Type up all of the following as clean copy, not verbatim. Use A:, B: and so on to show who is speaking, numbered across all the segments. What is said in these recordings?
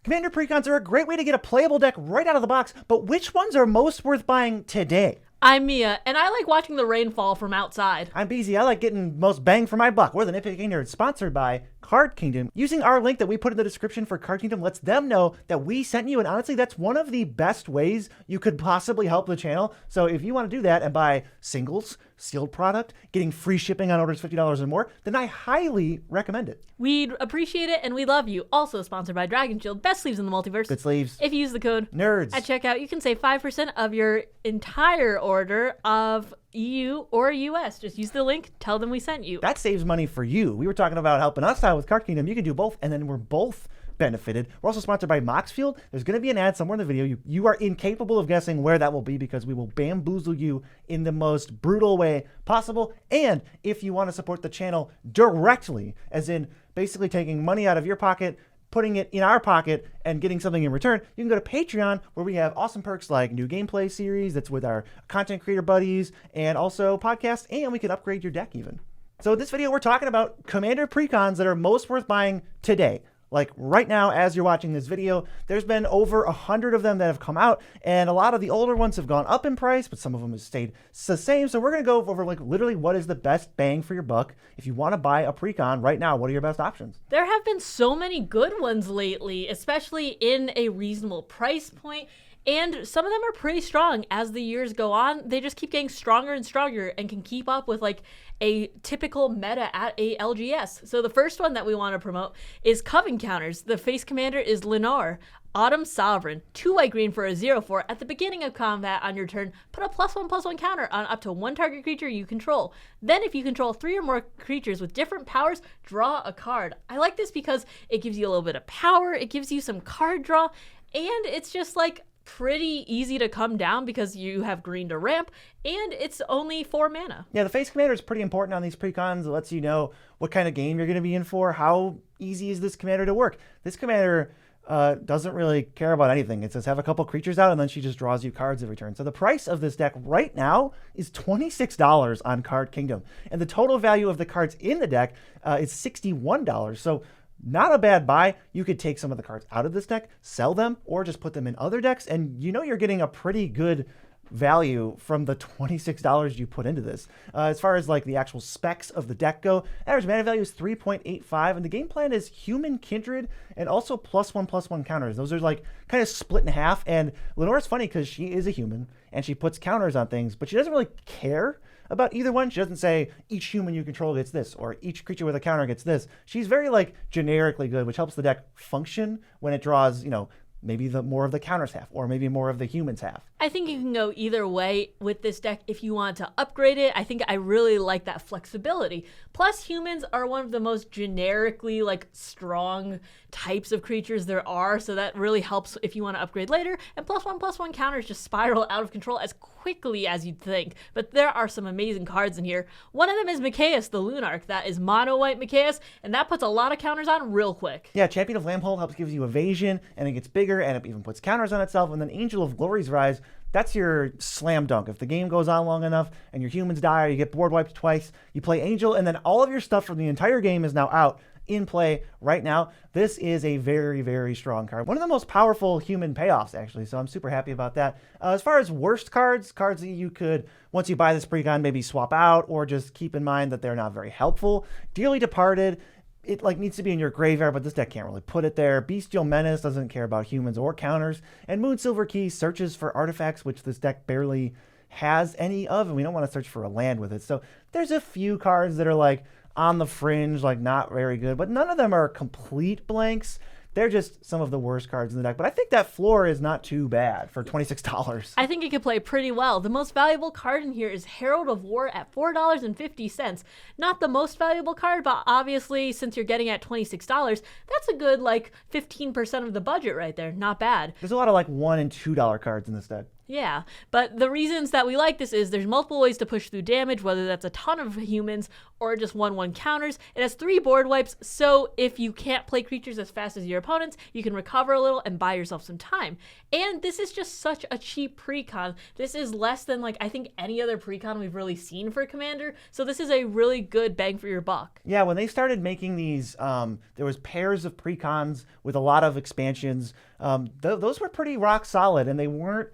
A: Commander Precons are a great way to get a playable deck right out of the box, but which ones are most worth buying today?
B: I'm Mia, and I like watching the rain fall from outside.
A: I'm BZ. I like getting most bang for my buck. We're the Nitpicking Nerds, sponsored by Card Kingdom. Using our link that we put in the description for Card Kingdom lets them know that we sent you, and honestly, that's one of the best ways you could possibly help the channel. So if you want to do that and buy singles, sealed product, getting free shipping on orders $50 or more, then I highly recommend it.
B: We'd appreciate it, and we love you. Also sponsored by Dragon Shield, best sleeves in the multiverse.
A: Good sleeves.
B: If you use the code
A: NERDS
B: at checkout, you can save 5% of your entire order of EU or US. Just use the link, tell them we sent you.
A: That saves money for you. We were talking about helping us out with Card Kingdom. You can do both, and then we're both benefited. We're also sponsored by Moxfield. There's going to be an ad somewhere in the video. You are incapable of guessing where that will be because we will bamboozle you in the most brutal way possible. And if you want to support the channel directly, as in basically taking money out of your pocket, putting it in our pocket, and getting something in return, you can go to Patreon, where we have awesome perks like new gameplay series that's with our content creator buddies, and also podcasts, and we can upgrade your deck even. So in this video, we're talking about Commander Precons that are most worth buying today. Like right now, as you're watching this video, there's been over 100 of them that have come out, and a lot of the older ones have gone up in price, but some of them have stayed the same. So we're going to go over like literally what is the best bang for your buck. If you want to buy a Precon right now, what are your best options?
B: There have been so many good ones lately, especially in a reasonable price point. And some of them are pretty strong as the years go on. They just keep getting stronger and stronger and can keep up with like a typical meta at a LGS. So the first one that we want to promote is Coven Counters. The face commander is Lenore, Autumn Sovereign, 2 white green for a 0/4. At the beginning of combat on your turn, put a +1/+1 counter on up to 1 target creature you control. Then if you control 3 or more creatures with different powers, draw a card. I like this because it gives you a little bit of power, it gives you some card draw, and it's just like pretty easy to come down because you have green to ramp, and it's only 4 mana.
A: Yeah, the face commander is pretty important on these Precons. It lets you know what kind of game you're going to be in for. How easy is this commander to work? This commander doesn't really care about anything. It says have a couple creatures out, and then she just draws you cards every turn. So the price of this deck right now is $26 on Card Kingdom, and the total value of the cards in the deck is $61. So not a bad buy. You could take some of the cards out of this deck, sell them, or just put them in other decks, and you know you're getting a pretty good value from the $26 you put into this. As far as like the actual specs of the deck go, average mana value is 3.85, and the game plan is Human Kindred and also +1/+1 counters. Those are like kind of split in half, and Lenore's funny because she is a human and she puts counters on things, but she doesn't really care about either one. She doesn't say each human you control gets this or each creature with a counter gets this. She's very like generically good, which helps the deck function when it draws, you know, maybe the more of the counters half or maybe more of the humans half.
B: I think you can go either way with this deck if you want to upgrade it. I think I really like that flexibility. Plus, humans are one of the most generically like strong types of creatures there are, so that really helps if you want to upgrade later. And +1/+1 counters just spiral out of control as quickly as you'd think. But there are some amazing cards in here. One of them is Mikaeus the Lunarch. That is mono white Mikaeus, and that puts a lot of counters on real quick.
A: Yeah, Champion of Lambhold helps gives you evasion, and it gets bigger, and it even puts counters on itself. And then Angel of Glory's Rise, that's your slam dunk. If the game goes on long enough and your humans die or you get board wiped twice, you play Angel, and then all of your stuff from the entire game is now out in play right now. This is a very, very strong card. One of the most powerful human payoffs, actually, so I'm super happy about that. As far as worst cards that you could, once you buy this Precon, maybe swap out or just keep in mind that they're not very helpful. Dearly Departed, it like needs to be in your graveyard, but this deck can't really put it there. Bestial Menace doesn't care about humans or counters. And Moonsilver Key searches for artifacts, which this deck barely has any of, and we don't want to search for a land with it. So there's a few cards that are like on the fringe, like not very good, but none of them are complete blanks. They're just some of the worst cards in the deck. But I think that floor is not too bad for $26.
B: I think it could play pretty well. The most valuable card in here is Herald of War at $4.50. Not the most valuable card, but obviously since you're getting at $26, that's a good like 15% of the budget right there. Not bad.
A: There's a lot of like $1 and $2 cards in this deck.
B: Yeah, but the reasons that we like this is there's multiple ways to push through damage, whether that's a ton of humans or just 1/1 counters. It has 3 board wipes, so if you can't play creatures as fast as your opponents, you can recover a little and buy yourself some time. And this is just such a cheap precon. This is less than I think any other precon we've really seen for Commander, so this is a really good bang for your buck.
A: Yeah, when they started making these, there was pairs of precons with a lot of expansions. Those were pretty rock solid, and they weren't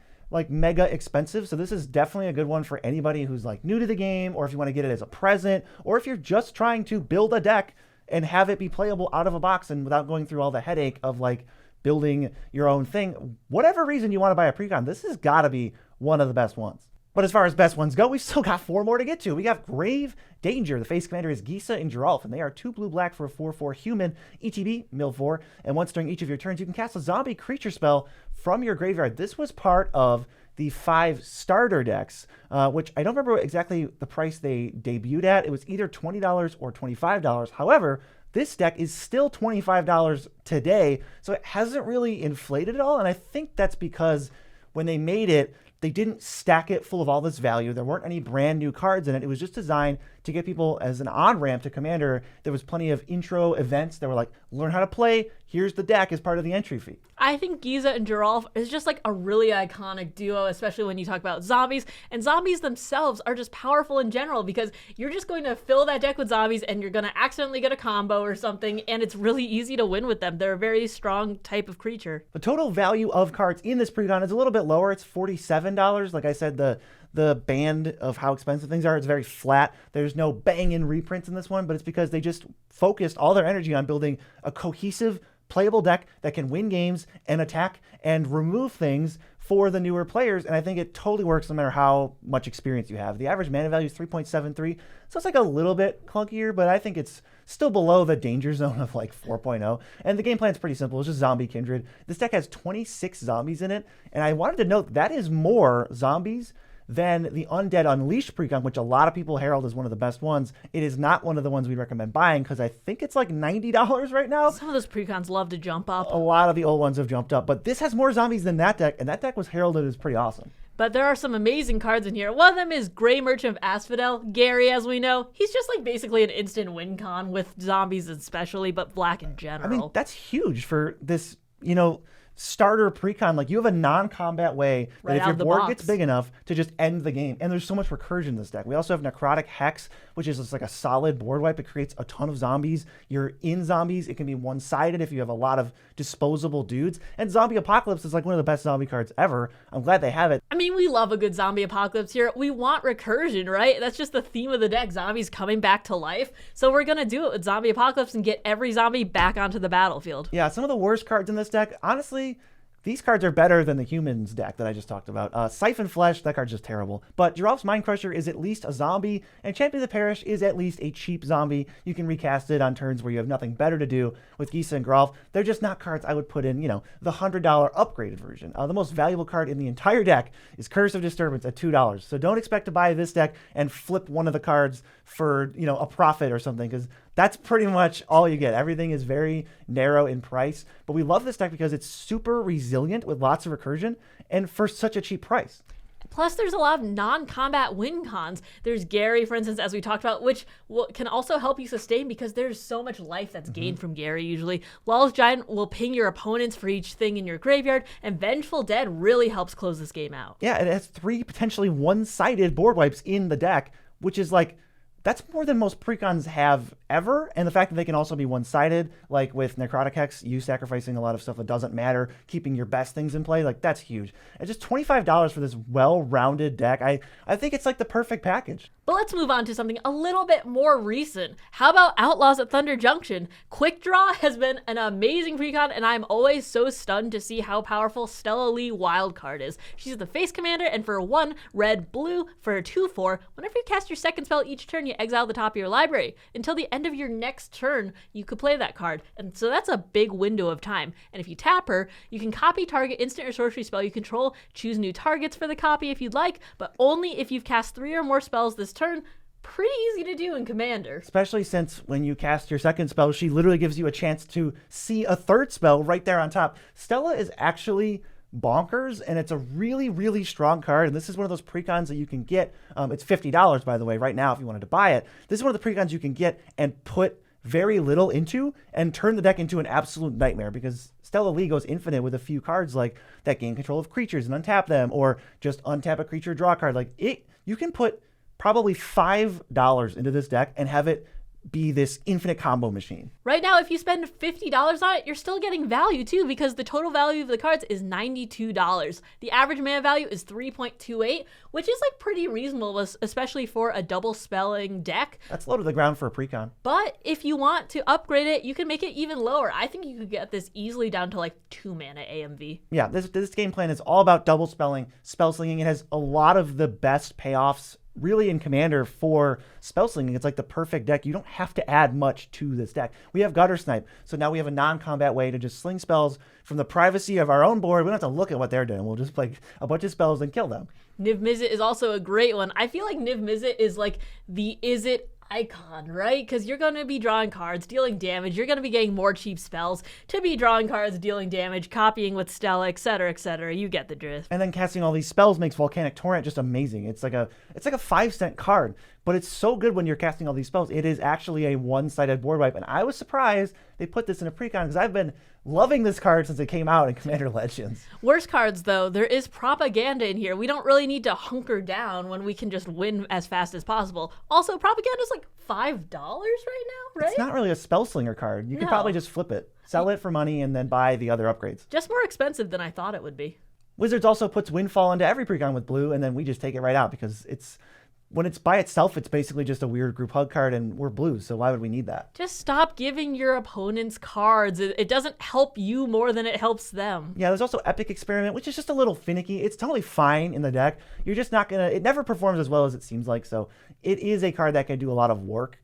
A: mega expensive. So this is definitely a good one for anybody who's new to the game, or if you want to get it as a present, or if you're just trying to build a deck and have it be playable out of a box and without going through all the headache of building your own thing. Whatever reason you want to buy a precon, this has got to be one of the best ones. But as far as best ones go, we've still got 4 more to get to. We got Grave Danger. The face commander is Gisa and Geralf, and they are 2 blue-black for a 4/4 human, ETB, mill 4, and once during each of your turns, you can cast a zombie creature spell from your graveyard. This was part of the 5 starter decks, which I don't remember exactly the price they debuted at. It was either $20 or $25. However, this deck is still $25 today, so it hasn't really inflated at all, and I think that's because when they made it, they didn't stack it full of all this value. There weren't any brand new cards in it. It was just designed to get people as an on-ramp to Commander. There was plenty of intro events that were learn how to play. Here's the deck as part of the entry fee.
B: I think Giza and Geralf is just a really iconic duo, especially when you talk about zombies. And zombies themselves are just powerful in general because you're just going to fill that deck with zombies and you're going to accidentally get a combo or something, and it's really easy to win with them. They're a very strong type of creature.
A: The total value of cards in this precon is a little bit lower. It's $47. Like I said, the band of how expensive things are, it's very flat. There's no bang-in reprints in this one, but it's because they just focused all their energy on building a cohesive, playable deck that can win games and attack and remove things for the newer players, and I think it totally works no matter how much experience you have. The average mana value is 3.73, so it's a little bit clunkier, but I think it's still below the danger zone of 4.0. And the game plan's pretty simple. It's just zombie kindred. This deck has 26 zombies in it, and I wanted to note that is more zombies than the Undead Unleashed precon, which a lot of people herald as one of the best ones. It is not one of the ones we recommend buying because I think it's $90 right now.
B: Some of those precons love to jump up.
A: A lot of the old ones have jumped up, but this has more zombies than that deck, and that deck was heralded as pretty awesome.
B: But there are some amazing cards in here. One of them is Grey Merchant of Asphodel. Gary, as we know, he's just basically an instant win con with zombies especially, but black in general.
A: I mean, that's huge for this, starter precon. You have a non-combat way that if your board gets big enough to just end the game, and there's so much recursion in this deck. We also have Necrotic Hex, which is just a solid board wipe. It creates a ton of zombies. You're in zombies. It can be one-sided if you have a lot of disposable dudes, and Zombie Apocalypse is one of the best zombie cards ever. I'm glad they have it.
B: I mean, we love a good Zombie Apocalypse here. We want recursion, right? That's just the theme of the deck, zombies coming back to life. So we're gonna do it with Zombie Apocalypse and get every zombie back onto the battlefield.
A: Yeah, some of the worst cards in this deck, honestly, these cards are better than the humans deck that I just talked about. Siphon Flesh, that card's just terrible. But Geralf's Mind Crusher is at least a zombie, and Champion of the Parish is at least a cheap zombie. You can recast it on turns where you have nothing better to do with Gisa and Geralf. They're just not cards I would put in, the $100 upgraded version. The most valuable card in the entire deck is Curse of Disturbance at $2. So don't expect to buy this deck and flip one of the cards for, a profit or something, because that's pretty much all you get. Everything is very narrow in price, but we love this deck because it's super resilient with lots of recursion and for such a cheap price.
B: Plus, there's a lot of non-combat win cons. There's Gary, for instance, as we talked about, which can also help you sustain because there's so much life that's gained from Gary usually. Lawless Giant will ping your opponents for each thing in your graveyard, and Vengeful Dead really helps close this game out.
A: Yeah, it has 3 potentially one-sided board wipes in the deck, which is that's more than most precons have ever, and the fact that they can also be one-sided, with Necrotic Hex, you sacrificing a lot of stuff that doesn't matter, keeping your best things in play, that's huge. And just $25 for this well-rounded deck, I think it's the perfect package.
B: But let's move on to something a little bit more recent. How about Outlaws at Thunder Junction? Quick Draw has been an amazing precon, and I'm always so stunned to see how powerful Stella Lee Wildcard is. She's the face commander, and for 1 red-blue for a 2/4, whenever you cast your second spell each turn, you exile the top of your library. Until the end of your next turn, you could play that card. And so that's a big window of time. And if you tap her, you can copy target instant or sorcery spell you control, choose new targets for the copy if you'd like, but only if you've cast 3 or more spells this turn. Pretty easy to do in Commander.
A: Especially since when you cast your second spell, she literally gives you a chance to see a third spell right there on top. Stella is actually bonkers, and it's a really, really strong card. And this is one of those precons that you can get. It's $50, by the way, right now if you wanted to buy it. This is one of the precons you can get and put very little into and turn the deck into an absolute nightmare, because Stella Lee goes infinite with a few cards like that gain control of creatures and untap them, or just untap a creature, draw a card. Like it, you can put probably $5 into this deck and have it be this infinite combo machine.
B: Right now, if you spend $50 on it, you're still getting value too, because the total value of the cards is $92. The average mana value is 3.28, which is like pretty reasonable, especially for a double spelling deck.
A: That's low to the ground for a precon.
B: But if you want to upgrade it, you can make it even lower. I think you could get this easily down to like 2 mana AMV.
A: Yeah, this game plan is all about double spelling, spell slinging. It has a lot of the best payoffs really in Commander for spell slinging. It's like the perfect deck. You don't have to add much to this deck. We have Gutter Snipe, so now we have a non-combat way to just sling spells from the privacy of our own board. We don't have to look at what they're doing. We'll just play a bunch of spells and kill them.
B: Niv Mizzet is also a great one. I feel like Niv Mizzet is like the is it icon, right? Because you're going to be drawing cards, dealing damage. You're going to be getting more cheap spells to be drawing cards, dealing damage, copying with Stella, etc., etc. You get the drift.
A: And then casting all these spells makes Volcanic Torrent just amazing. It's like a 5-cent card, but it's so good when you're casting all these spells. It is actually a one-sided board wipe, and I was surprised they put this in a precon, because I've been loving this card since it came out in Commander Legends.
B: Worse cards, though. There is propaganda in here. We don't really need to hunker down when we can just win as fast as possible. Also, propaganda is like $5 right now, right?
A: It's not really a spell slinger card. You could
B: No.
A: probably just flip it, sell it for money, and then buy the other upgrades.
B: Just more expensive than I thought it would be.
A: Wizards also puts Windfall into every precon with blue, and then we just take it right out, because when it's by itself, it's basically just a weird group hug card, and we're blue, so why would we need that?
B: Just stop giving your opponents cards. It doesn't help you more than it helps them.
A: Yeah, there's also Epic Experiment, which is just a little finicky. It's totally fine in the deck. You're just not gonna, it never performs as well as it seems like, so it is a card that can do a lot of work.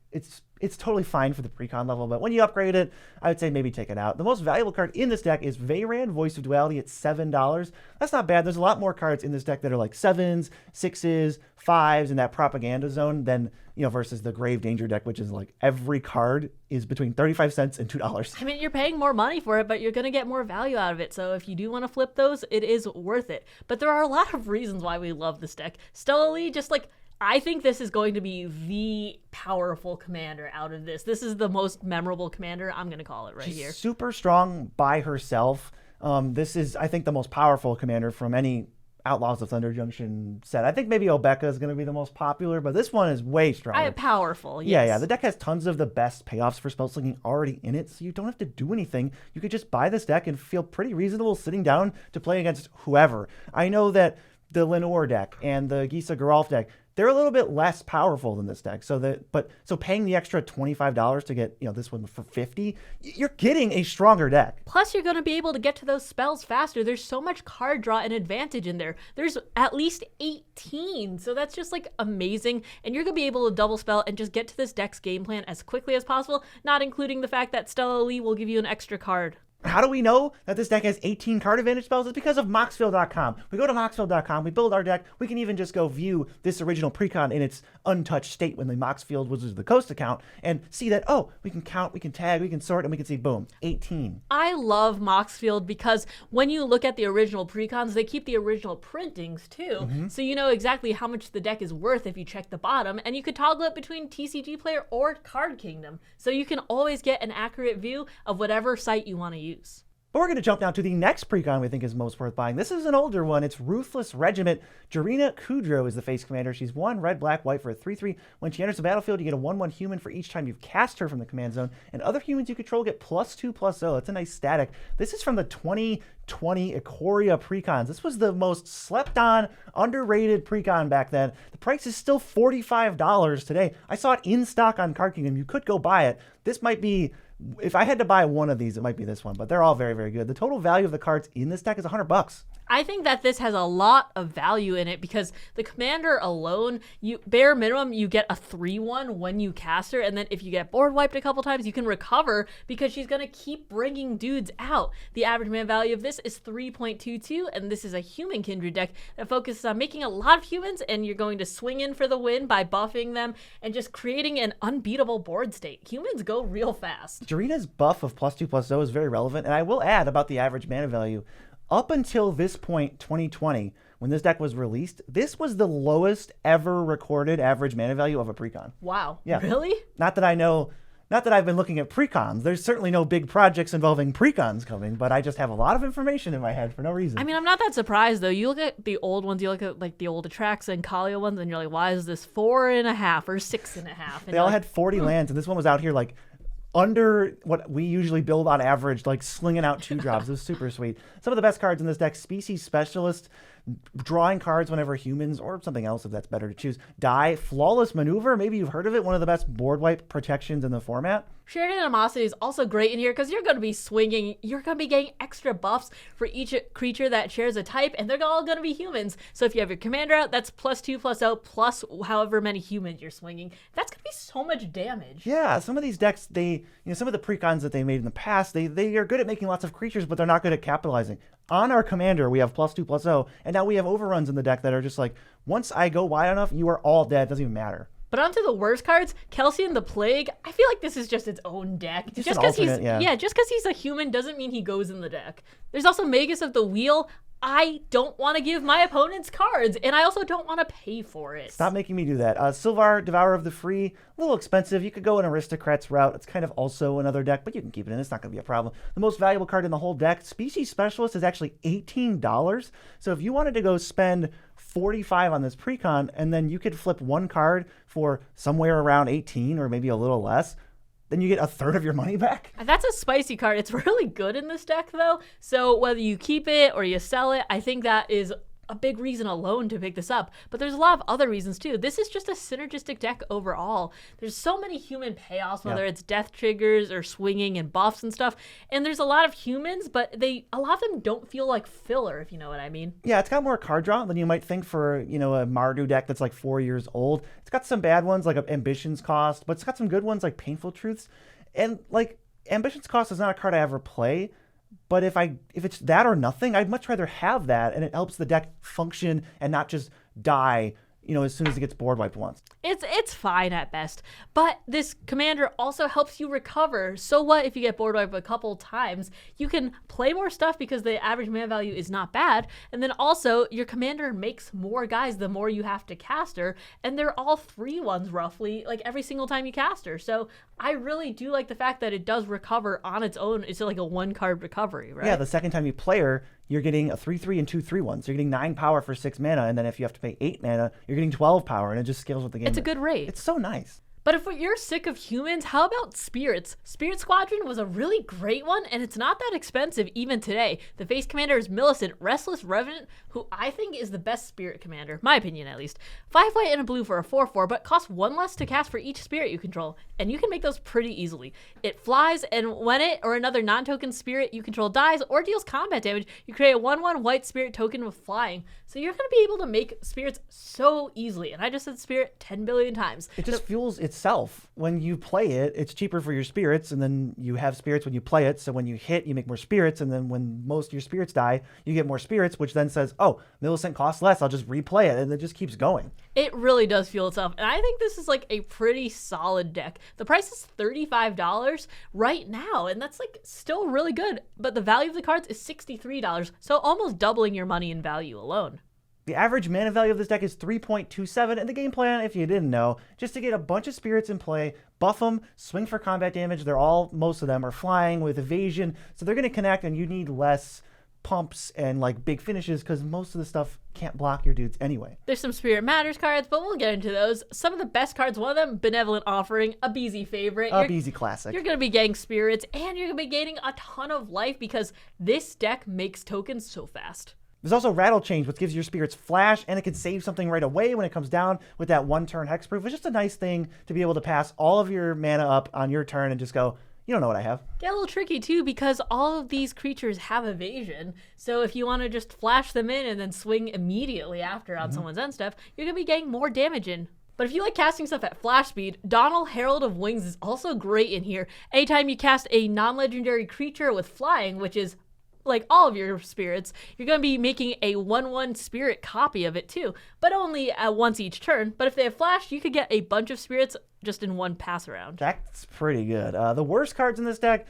A: It's totally fine for the precon level, but when you upgrade it, I would say maybe take it out. The most valuable card in this deck is Veyran, Voice of Duality at $7. That's not bad. There's a lot more cards in this deck that are like 7s, 6s, 5s in that propaganda zone than, versus the Grave Danger deck, which is like every card is between 35 cents and $2.
B: I mean, you're paying more money for it, but you're going to get more value out of it. So if you do want to flip those, it is worth it. But there are a lot of reasons why we love this deck. Stella Lee, I think this is going to be the powerful commander out of this. This is the most memorable commander. I'm going to call it right here.
A: She's super strong by herself. This is, I think, the most powerful commander from any Outlaws of Thunder Junction set. I think maybe Obeka is going to be the most popular, but this one is way stronger.
B: Powerful, yes.
A: Yeah. The deck has tons of the best payoffs for spell slinging already in it, so you don't have to do anything. You could just buy this deck and feel pretty reasonable sitting down to play against whoever. I know that the Lenore deck and the Gisa Geralf deck, they're a little bit less powerful than this deck. So paying the extra $25 to get this one for $50, you're getting a stronger deck.
B: Plus, you're going to be able to get to those spells faster. There's so much card draw and advantage in there. There's at least 18, so that's just amazing. And you're going to be able to double spell and just get to this deck's game plan as quickly as possible, not including the fact that Stella Lee will give you an extra card.
A: How do we know that this deck has 18 card advantage spells? It's because of Moxfield.com. We go to Moxfield.com, we build our deck, we can even just go view this original precon in its untouched state when the Moxfield Wizards of the Coast account and see that, we can count, we can tag, we can sort, and we can see, boom, 18.
B: I love Moxfield because when you look at the original precons, they keep the original printings too. Mm-hmm. So you know exactly how much the deck is worth if you check the bottom, and you could toggle it between TCG Player or Card Kingdom. So you can always get an accurate view of whatever site you want to use.
A: But we're going to jump now to the next precon we think is most worth buying. This is an older one. It's Ruthless Regiment. Jarina Kudrow is the face commander. She's 1 red, black, white for a 3/3. When she enters the battlefield, you get a 1/1 human for each time you've cast her from the command zone. And other humans you control get +2/+0. That's a nice static. This is from the 2020 Ikoria precons. This was the most slept on, underrated precon back then. The price is still $45 today. I saw it in stock on Card Kingdom. You could go buy it. This might be, if I had to buy one of these, it might be this one, but they're all very, very good. The total value of the cards in this deck is $100.
B: I think that this has a lot of value in it because the commander alone, bare minimum, you get a 3/1 when you cast her, and then if you get board wiped a couple times, you can recover because she's going to keep bringing dudes out. The average mana value of this is 3.22, and this is a human kindred deck that focuses on making a lot of humans, and you're going to swing in for the win by buffing them and just creating an unbeatable board state. Humans go real fast.
A: Jarina's buff of +2/+0 is very relevant, and I will add about the average mana value. Up until this point, 2020, when this deck was released, this was the lowest ever recorded average mana value of a Precon.
B: Wow.
A: Yeah.
B: Really?
A: Not that I've been looking at Precons. There's certainly no big projects involving Precons coming, but I just have a lot of information in my head for no reason.
B: I mean, I'm not that surprised, though. You look at the old ones, you look at like the old Atraxa and Kalia ones, and you're like, why is this 4.5 or 6.5?
A: They all had 40 lands, and this one was out here like under what we usually build on average, like slinging out 2-drops. It was super sweet. Some of the best cards in this deck: Species Specialist, drawing cards whenever humans, or something else if that's better to choose, die. Flawless Maneuver, maybe you've heard of it, one of the best board wipe protections in the format.
B: Shared Animosity is also great in here because you're going to be swinging, you're going to be getting extra buffs for each creature that shares a type, and they're all going to be humans. So if you have your commander out, that's +2/+0 plus however many humans you're swinging. That's going to be so much damage.
A: Yeah, some of these decks, some of the Precons that they made in the past, they are good at making lots of creatures, but they're not good at capitalizing. On our commander, we have +2/+0, and now we have overruns in the deck that are just like, once I go wide enough, you are all dead. It doesn't even matter.
B: But onto the worst cards, Kelsey the Plague. I feel like this is just its own deck.
A: Just because he's
B: a human doesn't mean he goes in the deck. There's also Magus of the Wheel. I don't want to give my opponents cards, and I also don't want to pay for it.
A: Stop making me do that. Sylvar, Devourer of the Free, a little expensive. You could go an Aristocrats route. It's kind of also another deck, but you can keep it in. It's not going to be a problem. The most valuable card in the whole deck, Species Specialist, is actually $18. So if you wanted to go spend $45 on this Precon, and then you could flip one card for somewhere around 18 or maybe a little less, then you get a third of your money back.
B: That's a spicy card. It's really good in this deck, though. So whether you keep it or you sell it, I think that is a big reason alone to pick this up. But there's a lot of other reasons, too. This is just a synergistic deck overall. There's so many human payoffs, whether it's death triggers or swinging and buffs and stuff. And there's a lot of humans, but a lot of them don't feel like filler, if you know what I mean.
A: Yeah, it's got more card draw than you might think for, a Mardu deck that's like 4 years old. It's got some bad ones like Ambitions Cost, but it's got some good ones like Painful Truths. And like Ambitions Cost is not a card I ever play, but if it's that or nothing, I'd much rather have that, and it helps the deck function and not just die, as soon as it gets board wiped once.
B: It's fine at best, but this commander also helps you recover. So what if you get board wiped a couple times? You can play more stuff because the average mana value is not bad, and then also your commander makes more guys the more you have to cast her, and they're all 3/1s roughly, like every single time you cast her. So I really do like the fact that it does recover on its own. It's like a 1-card recovery, right?
A: Yeah, the second time you play her, you're getting a 3/3 and 2 3/1s. So you're getting 9 power for 6 mana, and then if you have to pay 8 mana, you're getting 12 power, and it just scales with the game.
B: It's a good rate.
A: It's so nice.
B: But if you're sick of humans, how about spirits? Spirit Squadron was a really great one, and it's not that expensive even today. The face commander is Millicent, Restless Revenant, who I think is the best spirit commander, my opinion at least. 5 white and a blue for a 4/4, but costs 1 less to cast for each spirit you control, and you can make those pretty easily. It flies, and when it or another non-token spirit you control dies or deals combat damage, you create a 1/1 white spirit token with flying. So you're going to be able to make spirits so easily, and I just said spirit 10 billion times.
A: It just fuels itself. When you play it, it's cheaper for your spirits, and then you have spirits when you play it, so when you hit, you make more spirits, and then when most of your spirits die, you get more spirits, which then says, oh, Millicent costs less, I'll just replay it, and it just keeps going.
B: It really does fuel itself, and I think this is like a pretty solid deck. The price is $35 right now, and that's like still really good, but the value of the cards is $63, so almost doubling your money in value alone.
A: The average mana value of this deck is 3.27, and the game plan, if you didn't know, just to get a bunch of spirits in play, buff them, swing for combat damage. Most of them are flying with evasion, so they're going to connect, and you need less pumps and like big finishes because most of the stuff can't block your dudes anyway.
B: There's some Spirit Matters cards, but we'll get into those. Some of the best cards, one of them, Benevolent Offering, a BZ favorite.
A: A BZ classic.
B: You're going to be getting spirits, and you're going to be gaining a ton of life because this deck makes tokens so fast.
A: There's also Rattle Change, which gives your spirits flash, and it can save something right away when it comes down with that 1-turn hexproof. It's just a nice thing to be able to pass all of your mana up on your turn and just go, you don't know what I have.
B: Get a little tricky, too, because all of these creatures have evasion. So if you want to just flash them in and then swing immediately after on someone's end stuff, you're going to be getting more damage in. But if you like casting stuff at flash speed, Donald Herald of Wings is also great in here. Anytime you cast a non-legendary creature with flying, which is like all of your spirits, you're going to be making a 1/1 spirit copy of it too, but only once each turn. But if they have flash, you could get a bunch of spirits just in one pass around.
A: That's pretty good. The worst cards in this deck,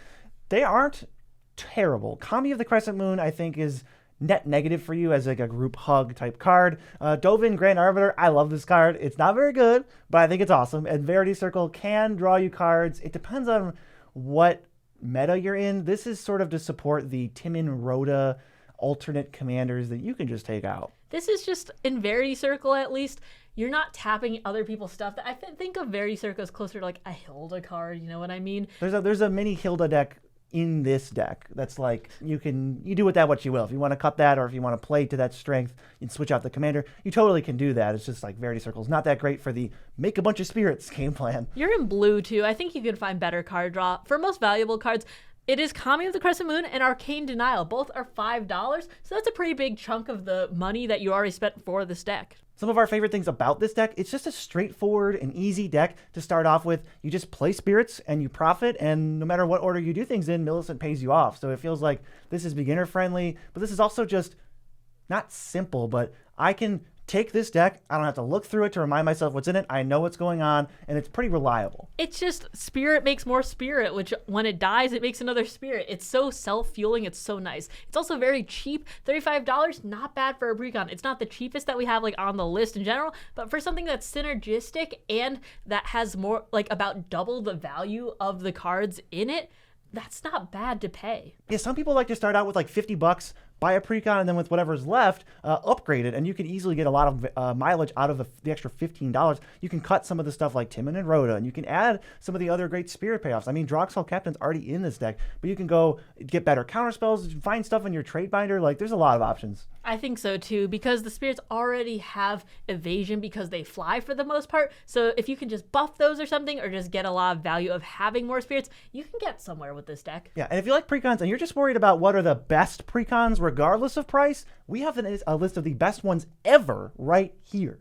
A: they aren't terrible. Kami of the Crescent Moon, I think, is net negative for you as like a group hug type card. Dovin Grand Arbiter, I love this card. It's not very good, but I think it's awesome. And Verity Circle can draw you cards. It depends on what meta you're in. This is sort of to support the Timon Rhoda alternate commanders that you can just take out.
B: This is just, in Verity Circle at least, you're not tapping other people's stuff. I think of Verity Circle as closer to like a Hilda card, you know what I mean?
A: There's a mini Hilda deck in this deck that's like you do with that what you will. If you want to cut that or if you want to play to that strength and switch out the commander, you totally can do that. It's just like Verity Circle's not that great for the make a bunch of spirits game plan.
B: You're in blue too. I think you can find better card draw. For most valuable cards, it is Kami of the Crescent Moon and Arcane Denial. Both are $5, so that's a pretty big chunk of the money that you already spent for this deck.
A: Some of our favorite things about this deck, it's just a straightforward and easy deck to start off with. You just play spirits and you profit, and no matter what order you do things in, Millicent pays you off. So it feels like this is beginner friendly, but this is also just not simple, but I can take this deck, I don't have to look through it to remind myself what's in it. I know what's going on, and it's pretty reliable.
B: It's just spirit makes more spirit, which when it dies, it makes another spirit. It's so self-fueling. It's so nice. It's also very cheap. $35, not bad for a Precon. It's not the cheapest that we have like on the list in general, but for something that's synergistic and that has more like about double the value of the cards in it, that's not bad to pay.
A: Yeah, some people like to start out with like $50, buy a Precon, and then with whatever's left, upgrade it, and you can easily get a lot of mileage out of the extra $15. You can cut some of the stuff like Timon and Rhoda, and you can add some of the other great spirit payoffs. I mean, Droxel Captain's already in this deck, but you can go get better counter spells, find stuff in your trade binder. Like, there's a lot of options.
B: I think so too, because the spirits already have evasion because they fly for the most part. So if you can just buff those or something, or just get a lot of value of having more spirits, you can get somewhere with this deck.
A: Yeah, and if you like Precons and you're just worried about what are the best Precons regardless of price, we have a list of the best ones ever right here.